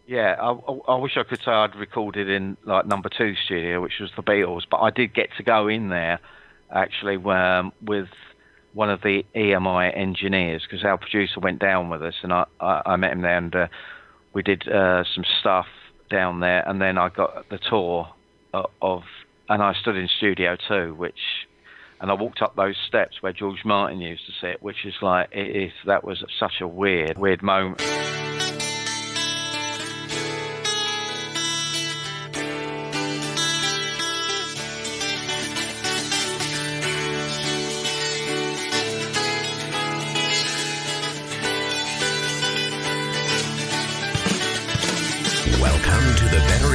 Yeah, I wish I could say I'd recorded in like number 2 studio, which was the Beatles, but I did get to go in there actually with one of the EMI engineers, because our producer went down with us, and I met him there, and we did some stuff down there, and then I got the tour and I stood in Studio 2, and I walked up those steps where George Martin used to sit, which is like, that was such a weird moment.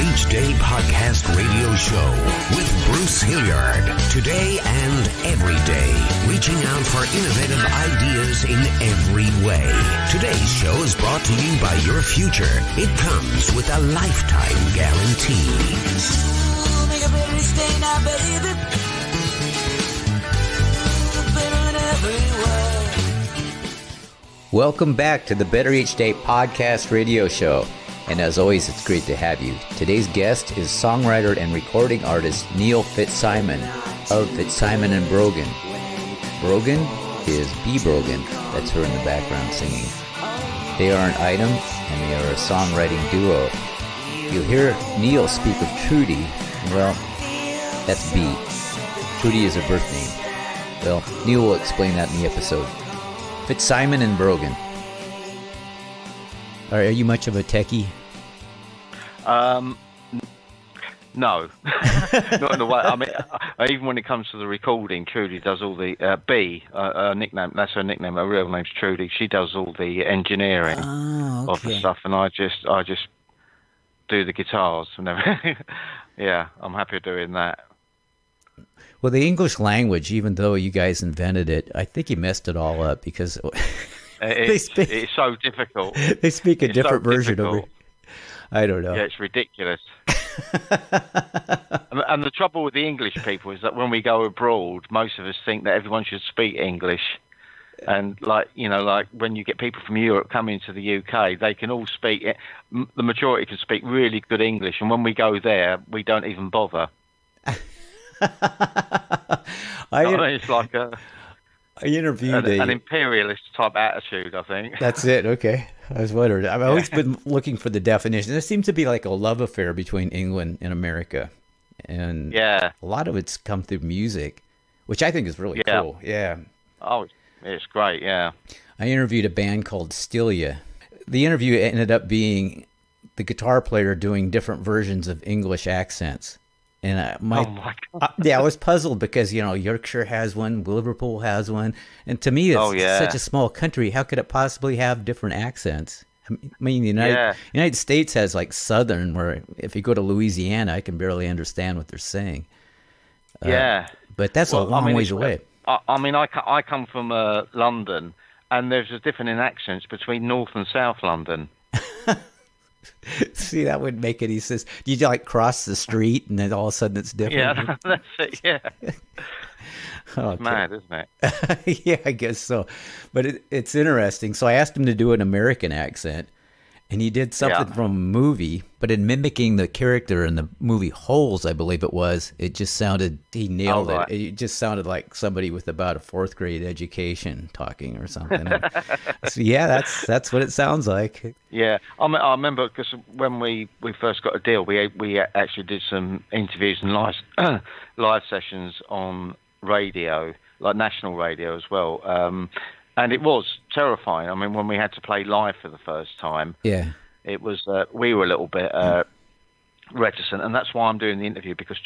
Each Day podcast radio show with Bruce Hilliard. Today and every day, reaching out for innovative ideas in every way. Today's show is brought to you by your future. It comes with a lifetime guarantee. Make a better stay now, baby. Better in every way. Welcome back to the Better Each Day podcast radio show. And as always, it's great to have you. Today's guest is songwriter and recording artist Neil Fitzsimon of Fitzsimon and Brogan. Brogan is Bee Brogan. That's her in the background singing. They are an item, and they are a songwriting duo. You'll hear Neil speak of Trudy. Well, that's Bee. Trudy is her birth name. Well, Neil will explain that in the episode. Fitzsimon and Brogan. Are you much of a techie? No, not in a way. I mean, even when it comes to the recording, Trudy does all the B nickname. That's her nickname. Her real name's Trudy. She does all the engineering of the stuff, and I just do the guitars. Yeah, I'm happy doing that. Well, the English language, even though you guys invented it, I think you messed it all up because it's so difficult. They speak a different version of it. I don't know. Yeah, it's ridiculous. and the trouble with the English people is that when we go abroad, most of us think that everyone should speak English. And like when you get people from Europe coming to the UK, they can all speak. The majority can speak really good English, and when we go there, we don't even bother. It's like I interviewed an imperialist type attitude, I think. That's it. Okay. I was wondering. I've always been looking for the definition. There seems to be like a love affair between England and America. And a lot of it's come through music, which I think is really cool. Yeah. Oh, it's great. Yeah. I interviewed a band called Stilia. The interview ended up being the guitar player doing different versions of English accents. And oh my God. I was puzzled because, Yorkshire has one, Liverpool has one. And to me, it's such a small country. How could it possibly have different accents? I mean, the United States has like Southern, where if you go to Louisiana, I can barely understand what they're saying. But that's a long ways away. I come from London, and there's a difference in accents between North and South London. See, that wouldn't make any sense. You like cross the street and then all of a sudden it's different? Yeah, that's it, yeah. It's mad, isn't it? Yeah, I guess so. But it's interesting. So I asked him to do an American accent, and he did something from a movie, but in mimicking the character in the movie Holes, I believe it was, it just sounded, he nailed it. It just sounded like somebody with about a 4th grade education talking or something. So that's what it sounds like. Yeah, I remember because when we first got a deal, we actually did some interviews and live sessions on radio, like national radio as well. And it was terrifying. I mean, when we had to play live for the first time, it was we were a little bit reticent, and that's why I'm doing the interview, because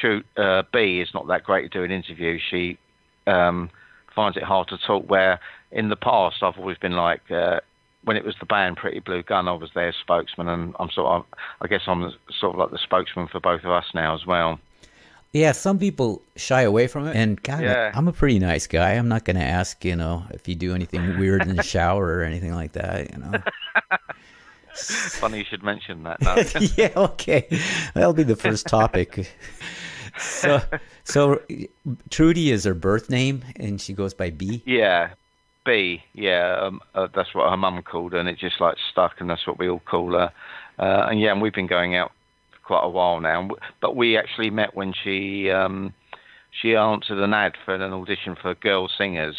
Bee is not that great at doing interviews. She finds it hard to talk, where in the past I've always been like, when it was the band Pretty Blue Gun, I was their spokesman, and I guess I'm sort of like the spokesman for both of us now as well. Yeah, some people shy away from it, and God, I'm a pretty nice guy. I'm not going to ask, if you do anything weird in the shower or anything like that, Funny you should mention that. No. Yeah, okay. That'll be the first topic. So Trudy is her birth name, and she goes by Bee? Yeah, Bee, yeah. That's what her mum called her, and it just like stuck, and that's what we all call her. and we've been going out for quite a while now. But we actually met when she answered an ad for an audition for girl singers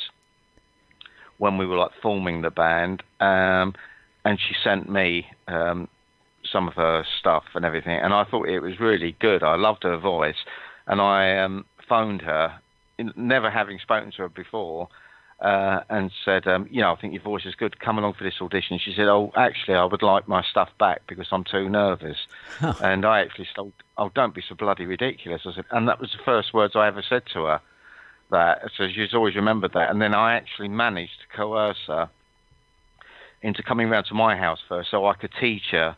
when we were like forming the band, and she sent me some of her stuff and everything, and I thought it was really good. I loved her voice, and I phoned her, never having spoken to her before, and said, I think your voice is good. Come along for this audition. She said, oh, actually, I would like my stuff back because I'm too nervous. Oh. And I actually said, oh, don't be so bloody ridiculous. I said, and that was the first words I ever said to her. That, so she's always remembered that. And then I actually managed to coerce her into coming round to my house first so I could teach her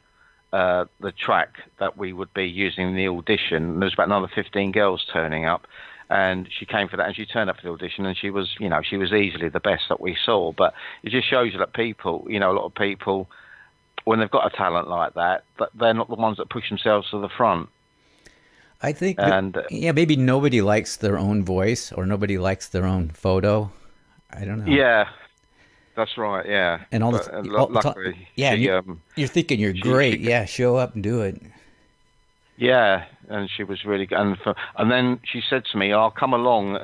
the track that we would be using in the audition. And there was about another 15 girls turning up, and she came for that, and she turned up for the audition, and she was easily the best that we saw. But it just shows you that people, a lot of people, when they've got a talent like that, they're not the ones that push themselves to the front. I think, maybe nobody likes their own voice, or nobody likes their own photo. I don't know. Yeah, that's right. Yeah, and luckily, you're thinking you're great. Yeah, show up and do it. Yeah, and she was really good. And then she said to me, I'll come along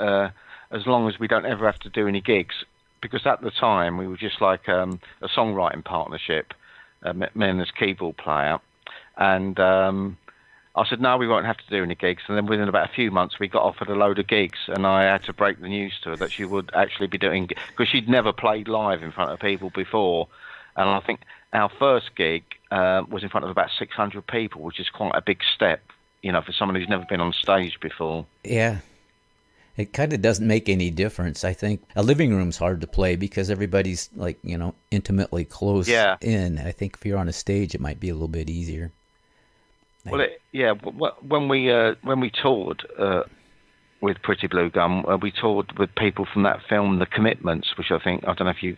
as long as we don't ever have to do any gigs. Because at the time, we were just like a songwriting partnership, me and this keyboard player. And I said, no, we won't have to do any gigs. And then within about a few months, we got offered a load of gigs. And I had to break the news to her that she would actually be doing... Because she'd never played live in front of people before. And I think our first gig was in front of about 600 people, which is quite a big step, for someone who's never been on stage before. Yeah. It kind of doesn't make any difference. I think a living room's hard to play because everybody's intimately close in. I think if you're on a stage, it might be a little bit easier. Well, when we toured with Pretty Blue Gum, we toured with people from that film, The Commitments, which I don't know if you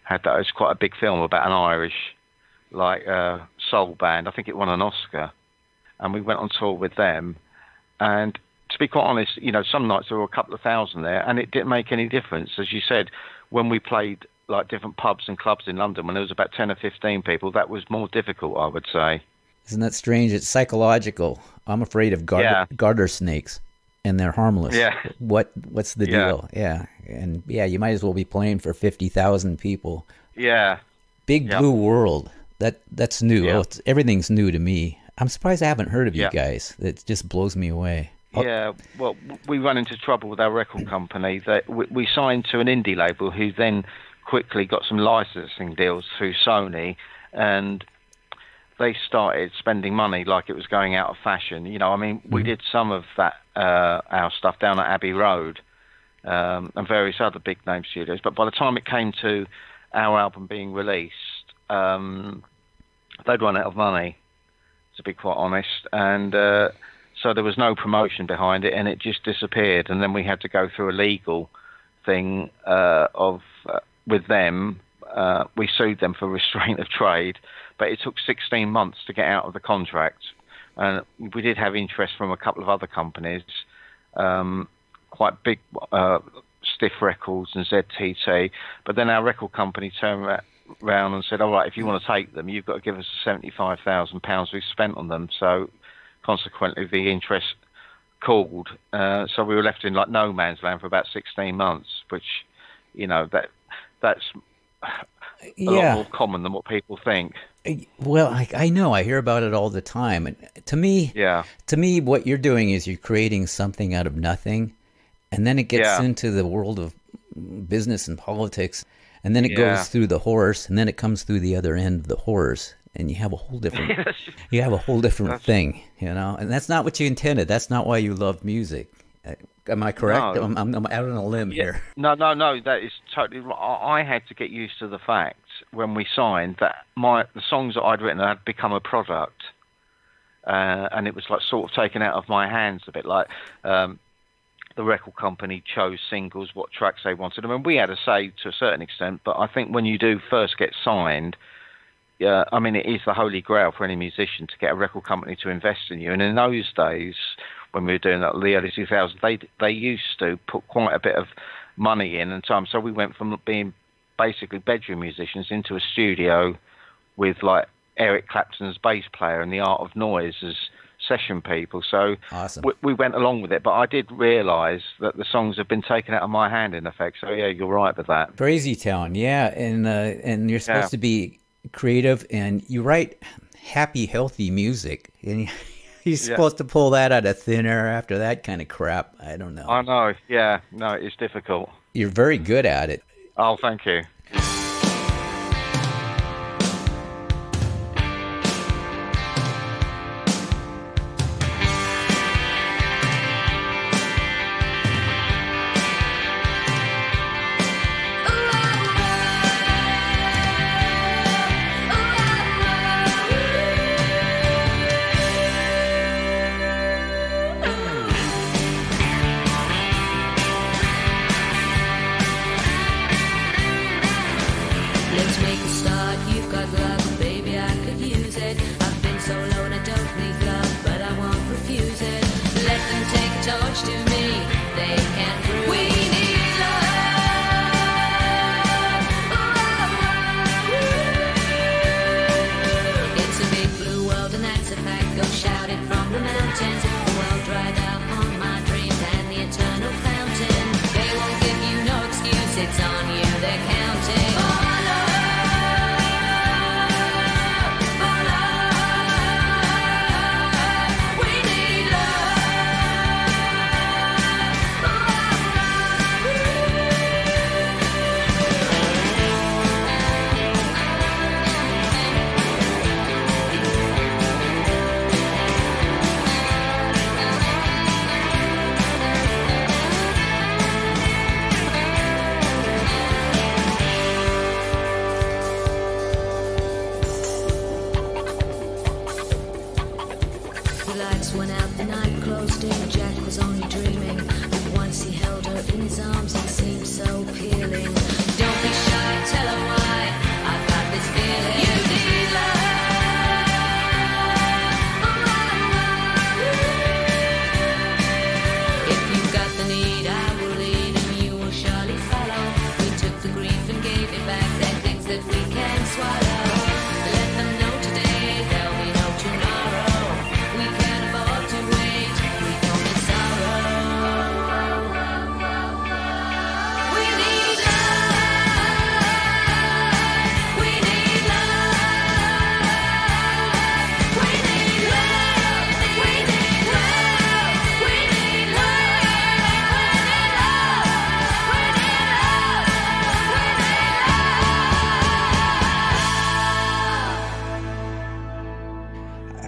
had that. It's quite a big film about an Irish soul band. I think it won an Oscar, and we went on tour with them. And to be quite honest, some nights there were a couple of thousand there, and it didn't make any difference. As you said, when we played like different pubs and clubs in London, when there was about 10 or 15 people, that was more difficult, I would say. Isn't that strange? It's psychological. I'm afraid of garter snakes, and they're harmless. Yeah. What's the deal? Yeah. And you might as well be playing for 50,000 people. Yeah. Big Blue World. That's new. Yeah. Everything's new to me. I'm surprised I haven't heard of you guys. It just blows me away. Yeah, well, we run into trouble with our record company. That we signed to an indie label who then quickly got some licensing deals through Sony, and they started spending money like it was going out of fashion. We did some of that, our stuff down at Abbey Road, and various other big name studios. But by the time it came to our album being released, they'd run out of money, to be quite honest. And so there was no promotion behind it, and it just disappeared. And then we had to go through a legal thing with them. We sued them for restraint of trade, but it took 16 months to get out of the contract. And we did have interest from a couple of other companies, quite big, Stiff Records and ZTT. But then our record company turned around and said, all right, if you want to take them, you've got to give us the £75,000 we've spent on them. So consequently, the interest called. So we were left in like no man's land for about 16 months, which, that's a lot more common than what people think. Well, I know. I hear about it all the time. And to me, what you're doing is you're creating something out of nothing, and then it gets into the world of business and politics, and then it goes through the horse, and then it comes through the other end of the horse, and you have a whole different thing, And that's not what you intended. That's not why you love music. Am I correct? No. I'm out on a limb here. No, that is totally right. I had to get used to the fact when we signed that the songs that I'd written had become a product, and it was like sort of taken out of my hands a bit. Like the record company chose singles, what tracks they wanted. I mean, we had a say to a certain extent, but I think when you do first get signed, it is the holy grail for any musician to get a record company to invest in you. And in those days, when we were doing that, the early 2000s, they used to put quite a bit of money in and time. So we went from being basically bedroom musicians into a studio with like Eric Clapton's bass player and the Art of Noise as session people. So awesome. we went along with it, but I did realise that the songs have been taken out of my hand, in effect. So yeah, you're right with that. Crazy Town, yeah, and you're supposed to be creative, and you write happy, healthy music, and you're supposed to pull that out of thin air after that kind of crap. I don't know. I know, yeah. No, it's difficult. You're very good at it. Oh, thank you.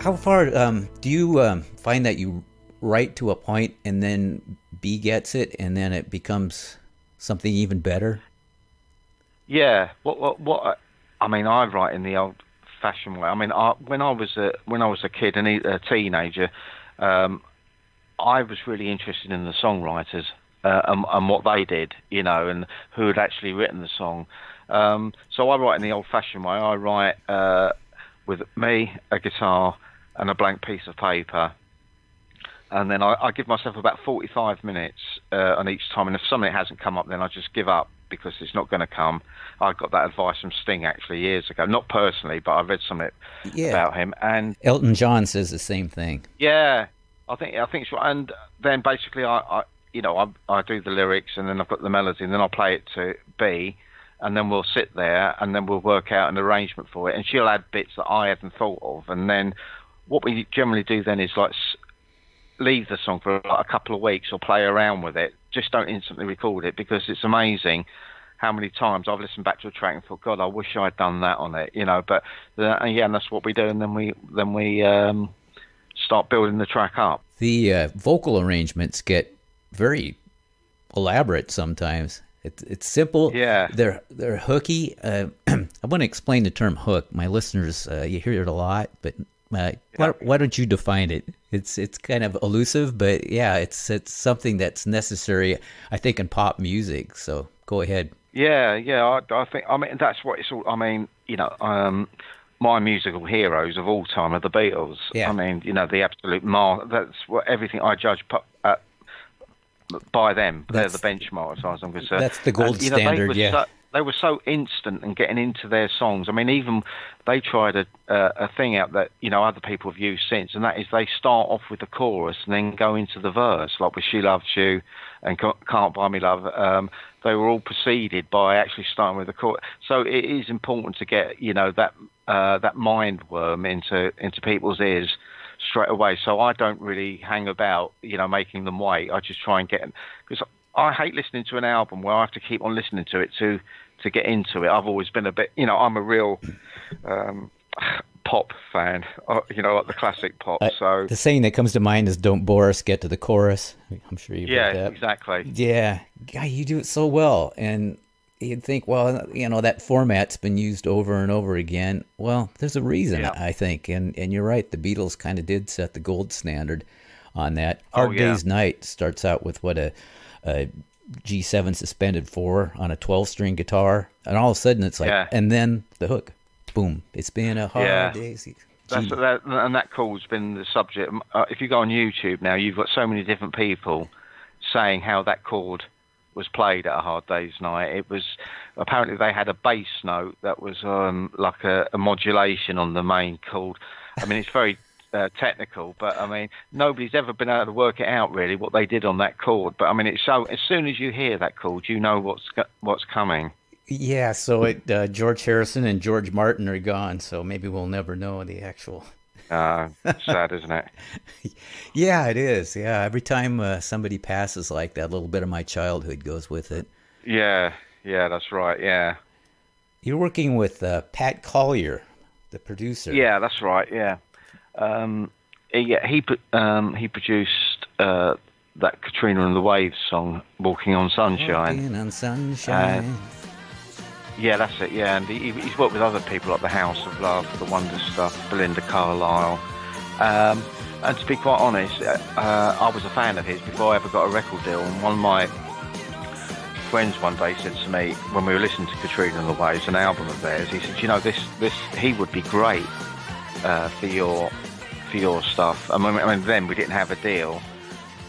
How far do you find that you write to a point and then Bee gets it and then it becomes something even better? Yeah. What? I mean, I write in the old-fashioned way. I mean, when I was a kid and a teenager, I was really interested in the songwriters and what they did, you know, and who had actually written the song. So I write in the old-fashioned way. I write with me, a guitar, and a blank piece of paper, and then I give myself about 45 minutes on each time, and if something hasn't come up, then I just give up because it's not going to come. I got that advice from Sting actually years ago, not personally, but I read something about him. And Elton John says the same thing. Yeah, I think it's right. And then basically I do the lyrics, and then I've got the melody, and then I'll play it to Bee, and then we'll sit there, and then we'll work out an arrangement for it, and she'll add bits that I hadn't thought of, and then what we generally do then is like leave the song for like a couple of weeks or play around with it. Just don't instantly record it, because it's amazing how many times I've listened back to a track and thought, God, I wish I'd done that on it, you know. But and that's what we do, and then we start building the track up. The vocal arrangements get very elaborate sometimes. It's simple. Yeah. They're hooky. I want to explain the term hook. My listeners, you hear it a lot, but why don't you define it? It's kind of elusive, but yeah, it's something that's necessary, I think, in pop music. So go ahead. Yeah. I think, I mean, that's what it's all. I mean, you know, my musical heroes of all time are the Beatles. Yeah. I mean, you know, the absolute that's what everything I judge by them. They're the benchmark as far as I'm concerned. That's the gold standard. they were so instant and getting into their songs. I mean, even they tried a thing out that, you know, other people have used since, and that is they start off with the chorus and then go into the verse, like with She Loves You and Can't Buy Me Love. They were all preceded by actually starting with the chorus. So it is important to get, you know, that mind worm into people's ears straight away. So I don't really hang about, you know, making them wait. I just try and get them, because I hate listening to an album where I have to keep on listening to it to get into it. I've always been a bit, you know, I'm a real pop fan, you know, like the classic pop. So the saying that comes to mind is "Don't bore us, get to the chorus." I'm sure you've heard that. Yeah, exactly. Yeah, guy, you do it so well, and you'd think, well, you know, that format's been used over and over again. Well, there's a reason, I think, and you're right. The Beatles kind of did set the gold standard on that. Hard Day's Night starts out with what a G7 suspended 4 on a 12-string guitar, and all of a sudden it's like, and then the hook, boom! It's been a hard day. And that chord's been the subject. If you go on YouTube now, you've got so many different people saying how that chord was played at A Hard Day's Night. It was apparently they had a bass note that was like a modulation on the main chord. I mean, it's very technical, but I mean, nobody's ever been able to work it out really what they did on that chord. But I mean, it's so, as soon as you hear that chord, you know what's coming. Yeah. So George Harrison and George Martin are gone, so maybe we'll never know the actual. Sad, isn't it? Yeah, it is. Yeah, every time somebody passes like that, a little bit of my childhood goes with it. Yeah, that's right. Yeah. You're working with Pat Collier, the producer. Yeah, that's right. Yeah. He produced that Katrina and the Waves song, "Walking on Sunshine." Walking on Sunshine. Yeah, that's it. Yeah, and he's worked with other people like the House of Love, the Wonder Stuff, Belinda Carlisle. And to be quite honest, I was a fan of his before I ever got a record deal. And one of my friends one day said to me, when we were listening to Katrina and the Waves, an album of theirs, he said, "You know, this he would be great for your stuff." I mean, then we didn't have a deal,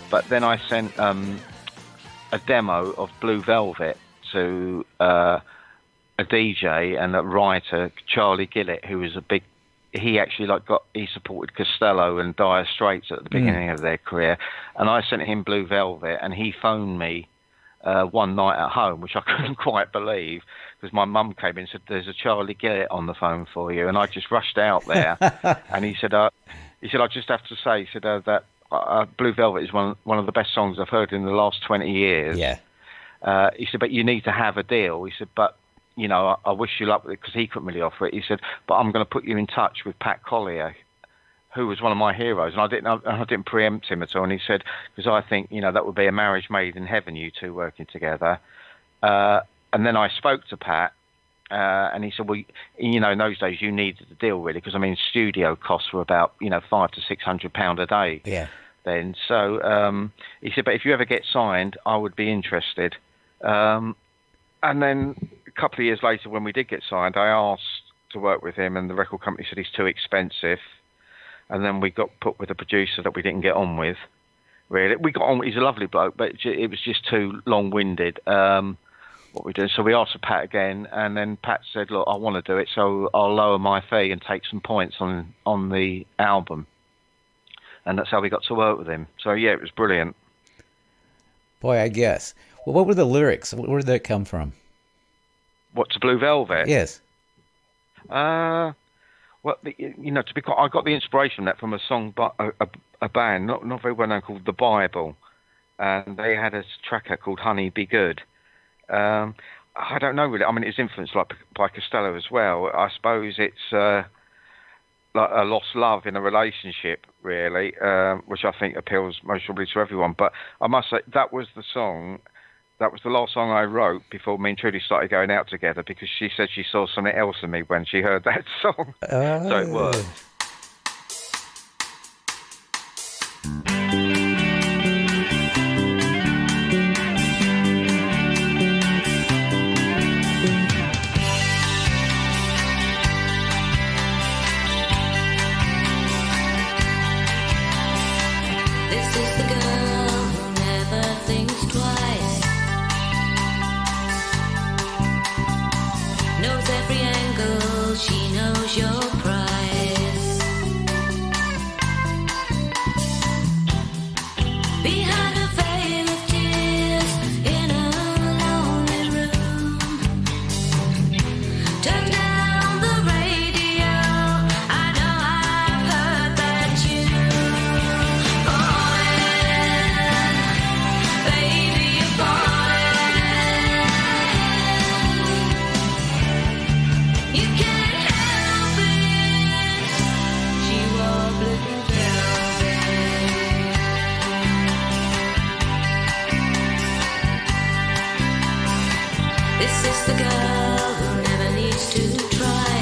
but then I sent a demo of Blue Velvet to a DJ and a writer, Charlie Gillett, who was he supported Costello and Dire Straits at the beginning of their career, and I sent him Blue Velvet, and he phoned me one night at home, which I couldn't quite believe, because my mum came in and said, "There's a Charlie Gillett on the phone for you," and I just rushed out there, and he said, "I just have to say," he said, that Blue Velvet is one of the best songs I've heard in the last 20 years. Yeah. He said, "But you need to have a deal." He said, "But, you know, I wish you luck with it," because he couldn't really offer it. He said, "But I'm going to put you in touch with Pat Collier, who was one of my heroes." And I didn't preempt him at all. And he said, because I think, you know, that would be a marriage made in heaven, you two working together. And then I spoke to Pat, and he said, "Well, you know, in those days you needed a deal really, because I mean, studio costs were about, you know, £500 to £600 a day." Yeah. Then, so he said, "But if you ever get signed, I would be interested." And then a couple of years later, when we did get signed, I asked to work with him, and the record company said he's too expensive. And then we got put with a producer that we didn't get on with. Really, we got on. He's a lovely bloke, but it was just too long-winded. What we did, so we asked for Pat again, and then Pat said, "Look, I want to do it, so I'll lower my fee and take some points on the album." And that's how we got to work with him. So yeah, it was brilliant. Boy, I guess. Well, what were the lyrics? Where did that come from? What, to Blue Velvet? Yes. Well, you know, to be quite, I got the inspiration from that from a song by a band, not very well known, called The Bible, and they had a track called "Honey Be Good." I don't know really. I mean, it's influenced by Costello as well. I suppose it's like a lost love in a relationship, really, which I think appeals most probably to everyone. But I must say that was the song. That was the last song I wrote before me and Trudy started going out together, because she said she saw something else in me when she heard that song. So it worked. This is the girl who never thinks twice. This is the girl who never needs to try.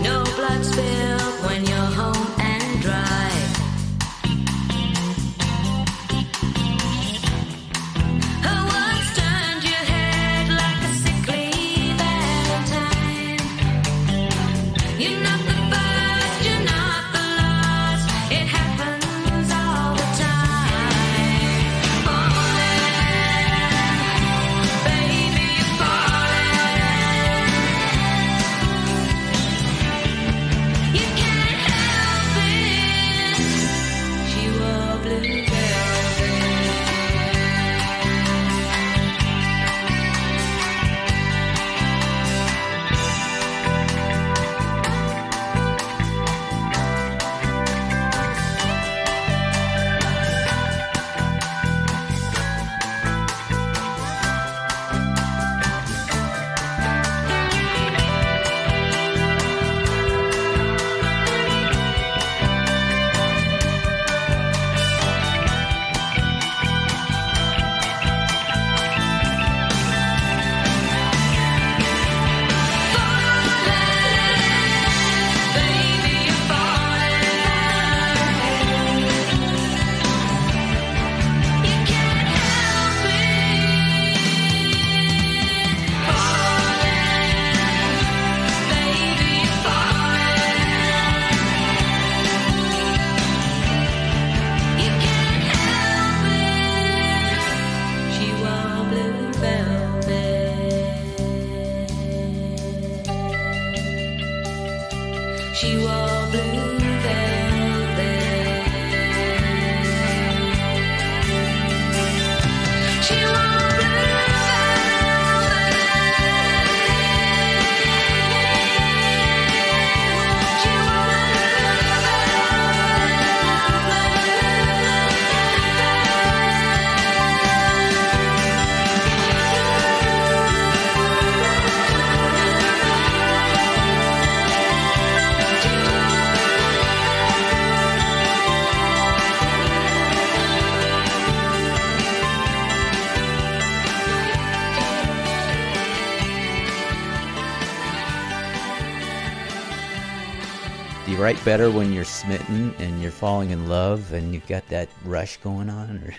No blood spilled when you're home and dry. Her words turned your head like a sickly Valentine. You're not the first, you're not the last. It happens all the time. Falling, baby, you're falling. You can't help it. She wore blue velvet. She wore blue velvet. She wore blue velvet. She Do you write better when you're smitten and you're falling in love and you've got that rush going on?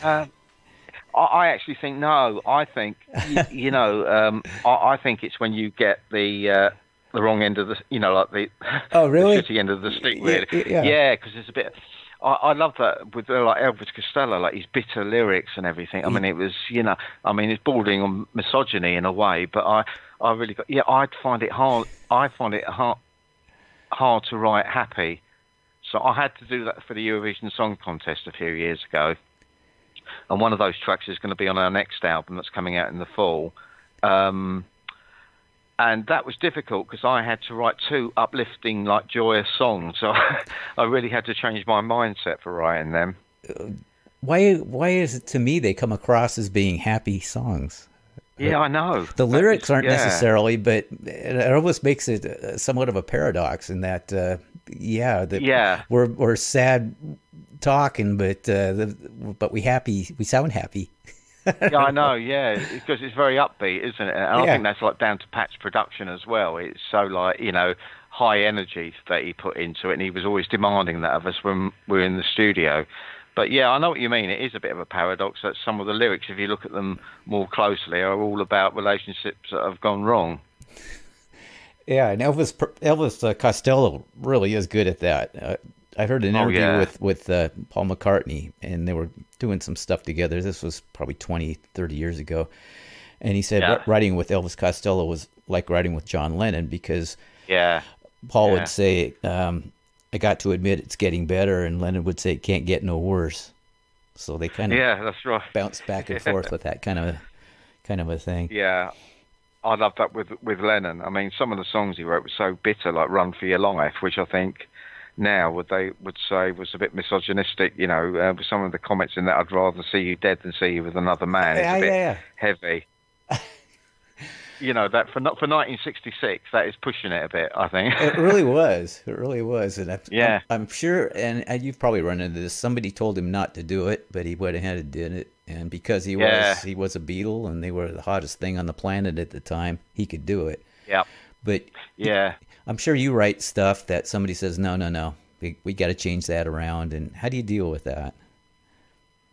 Or I actually think no. I think I think it's when you get the wrong end of the, like the Oh, really? the shitty end of the stick, really. Yeah. Yeah, because it's a bit. I love that with like Elvis Costello, like his bitter lyrics and everything. I mean, it was it's bordering on misogyny in a way, but I really got. Yeah, I'd find it hard. I find it hard to write happy, so I had to do that for the Eurovision Song Contest a few years ago, and one of those tracks is going to be on our next album that's coming out in the fall, and that was difficult because I had to write two uplifting, like joyous songs, so I really had to change my mindset for writing them. Why is it to me they come across as being happy songs? Yeah, I know. The lyrics aren't necessarily, but it almost makes it somewhat of a paradox in that, we're sad talking, but we sound happy. Yeah, I know. Yeah, because it's very upbeat, isn't it? And I think that's like down to Pat's production as well. It's so like high energy that he put into it, and he was always demanding that of us when we were in the studio. But yeah, I know what you mean. It is a bit of a paradox that some of the lyrics, if you look at them more closely, are all about relationships that have gone wrong. Yeah, and Elvis Costello really is good at that. I heard an interview with Paul McCartney, and they were doing some stuff together. This was probably 20, 30 years ago. And he said writing with Elvis Costello was like writing with John Lennon because Paul would say, I got to admit it's getting better, and Lennon would say it can't get no worse. So they kind of that's right. bounce back and forth with that kind of a thing. Yeah, I love that with Lennon. I mean, some of the songs he wrote were so bitter, like "Run for Your Life," which I think now would say was a bit misogynistic. With some of the comments in that, I'd rather see you dead than see you with another man. It's a bit heavy. That for 1966, that is pushing it a bit, I think. It really was, and I'm sure, and you've probably run into this. Somebody told him not to do it, but he went ahead and did it. And because he was a Beatle and they were the hottest thing on the planet at the time, he could do it. Yeah. But I'm sure you write stuff that somebody says, no, we got to change that around. And how do you deal with that?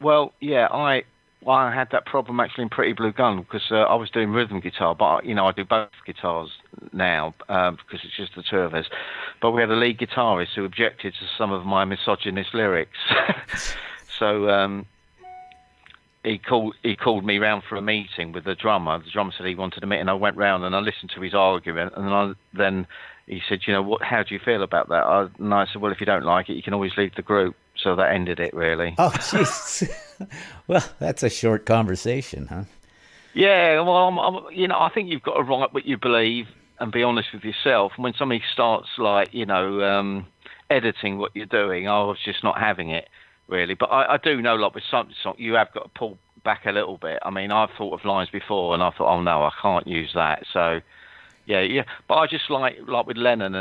Well, yeah, I had that problem actually in Pretty Blue Gun because I was doing rhythm guitar, but I do both guitars now because it's just the two of us. But we had a lead guitarist who objected to some of my misogynist lyrics, so he called me round for a meeting with the drummer. The drummer said he wanted a meeting, and I went round and I listened to his argument, and then he said, how do you feel about that? And I said, well, if you don't like it, you can always leave the group. So that ended it, really. Oh, jeez. Well, that's a short conversation, huh? Yeah, well, I think you've got to write what you believe and be honest with yourself. And when somebody starts, editing what you're doing, I was just not having it, really. But I do know, with some songs, you have got to pull back a little bit. I mean, I've thought of lines before, and I thought, oh, no, I can't use that. So, yeah. But I just like with Lennon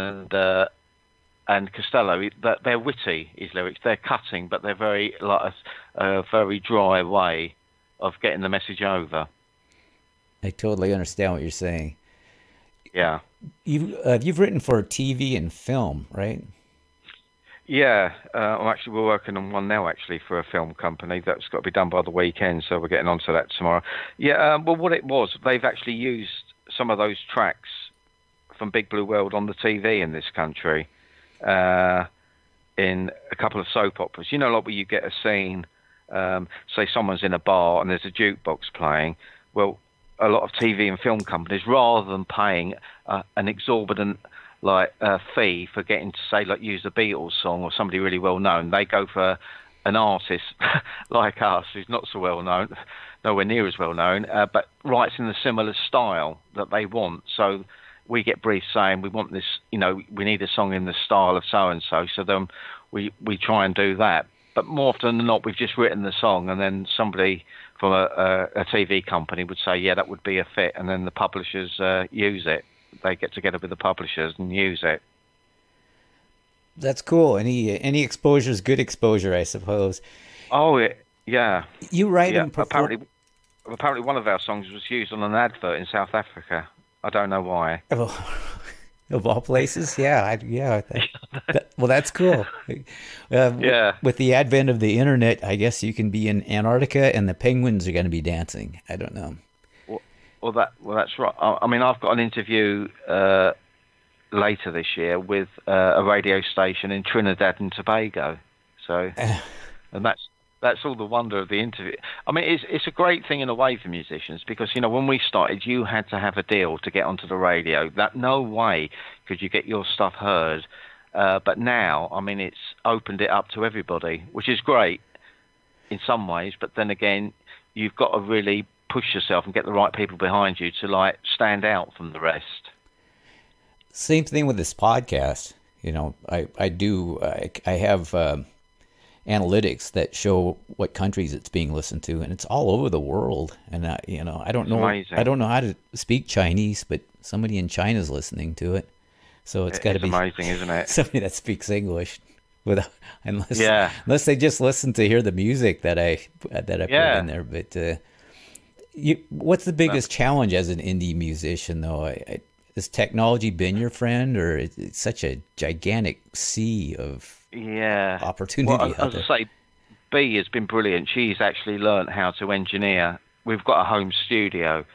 and Costello, that they're witty, his lyrics. They're cutting, but they're very a very dry way of getting the message over. I totally understand what you're saying. Yeah. You've written for TV and film, right? Yeah. We're working on one now, actually, for a film company. That's got to be done by the weekend, so we're getting onto that tomorrow. Yeah, well, what it was, they've actually used some of those tracks from Big Blue World on the TV in this country. In a couple of soap operas, where you get a scene, say someone's in a bar and there's a jukebox playing. Well, a lot of TV and film companies, rather than paying an exorbitant fee for getting to say use a Beatles song or somebody really well known, they go for an artist like us who's not so well known, nowhere near as well known, but writes in the similar style that they want. So we get briefs saying we want this, we need a song in the style of so-and-so, so then we try and do that. But more often than not, we've just written the song, and then somebody from a TV company would say, yeah, that would be a fit, and then the publishers use it. They get together with the publishers and use it. That's cool. Any exposure is good exposure, I suppose. Oh, yeah. You write and perform... Apparently one of our songs was used on an advert in South Africa. I don't know why. Of all places, yeah. Well, that's cool. Yeah. With the advent of the internet, I guess you can be in Antarctica and the penguins are going to be dancing. I don't know. Well, that's right. I mean, I've got an interview later this year with a radio station in Trinidad and Tobago. So, and that's all the wonder of the interview. I mean, it's a great thing in a way for musicians because, when we started, you had to have a deal to get onto the radio. That no way could you get your stuff heard. But now, I mean, it's opened it up to everybody, which is great in some ways. But then again, you've got to really push yourself and get the right people behind you to, stand out from the rest. Same thing with this podcast. I have... analytics that show what countries it's being listened to, and it's all over the world. And I don't know. Amazing. I don't know how to speak Chinese, but somebody in China's listening to it, so it's got to be amazing, isn't it? Somebody that speaks English, unless they just listen to hear the music that I put in there. But what's the biggest challenge as an indie musician, though? Has technology been your friend, or it's such a gigantic sea of opportunity? Well, as I say, Bee has been brilliant. She's actually learnt how to engineer. We've got a home studio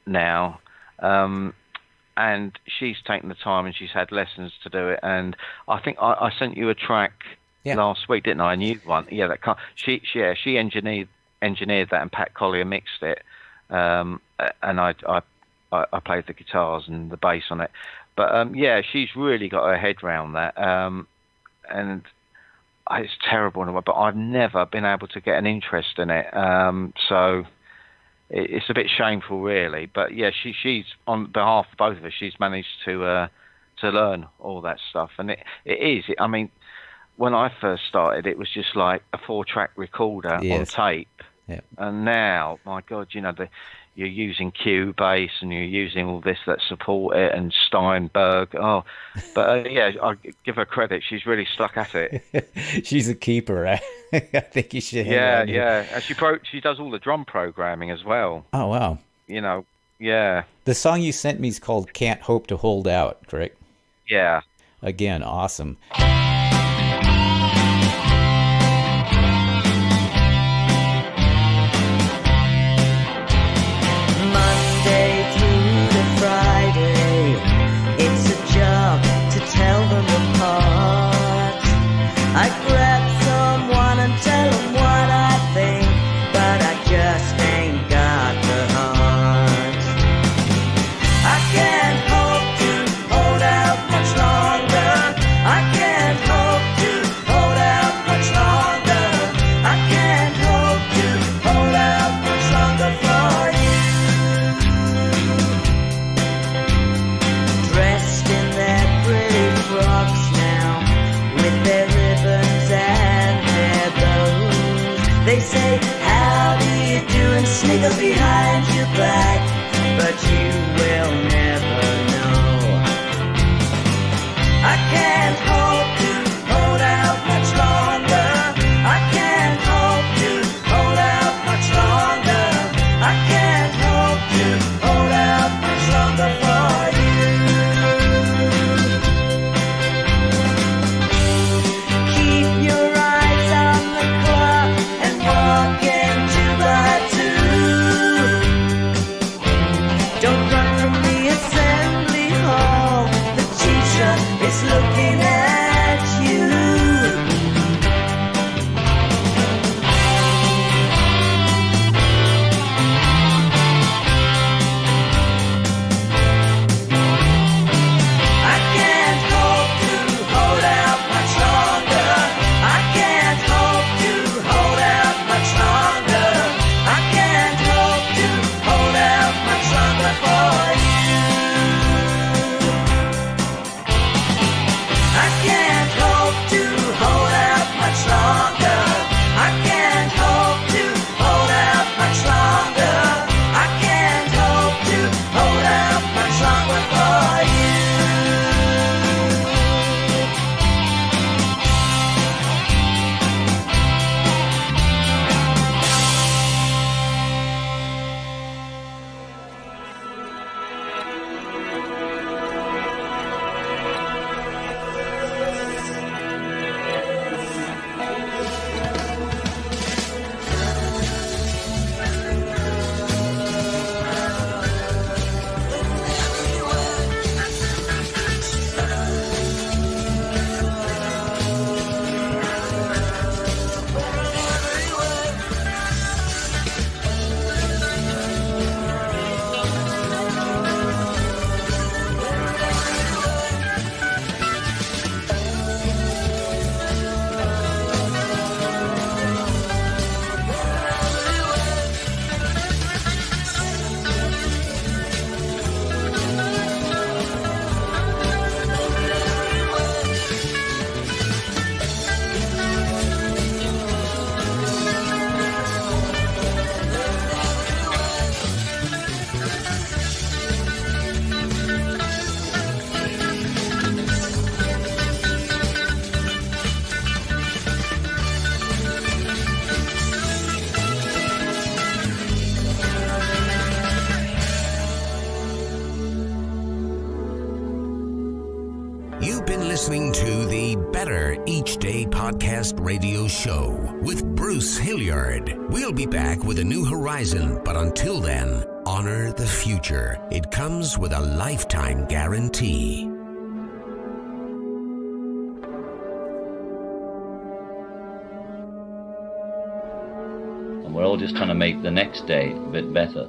now, and she's taken the time and she's had lessons to do it. And I think I sent you a track last week, didn't I? A new one. Yeah, she engineered that, and Pat Collier mixed it, and I played the guitars and the bass on it. But she's really got her head round that, and it's terrible in a way. But I've never been able to get an interest in it, so it's a bit shameful, really. But yeah, she's on behalf of both of us. She's managed to learn all that stuff, and it is. I mean, when I first started, it was just like a 4-track recorder on tape, and now, my God, you're using Cubase and you're using all this that support it and Steinberg. Oh, but yeah, I give her credit. She's really stuck at it. She's a keeper. I think you should. Yeah. And she does all the drum programming as well. Oh wow. You know, yeah. The song you sent me is called "Can't Hope to Hold Out," correct? Yeah. Again, awesome. Tell them apart. I grab someone and tell them what I think, but I just ain't got the heart. I can't hope to hold out much longer. I can't hope to hold out much longer. I can't hope to hold out much longer for you. Dressed in their pretty frocks now, with their ribbons and their bows. They say, how do you do, and snigger behind your back, but you will never know. I can't hope to hold out much longer. I can't hope to hold out much longer. I can't hope to hold out much longer for you. Looking at you. I can't hope to hold out much longer. I can't hope to hold out much longer. I can't hope to hold out much longer for you. I can't hope to hold out much longer. I can't hope to hold out much longer. I can't hope to hold out much longer for you. Listening to the Better Each Day podcast radio show with Bruce Hilliard. We'll be back with a new horizon, but until then, honor the future. It comes with a lifetime guarantee. And we're all just trying to make the next day a bit better.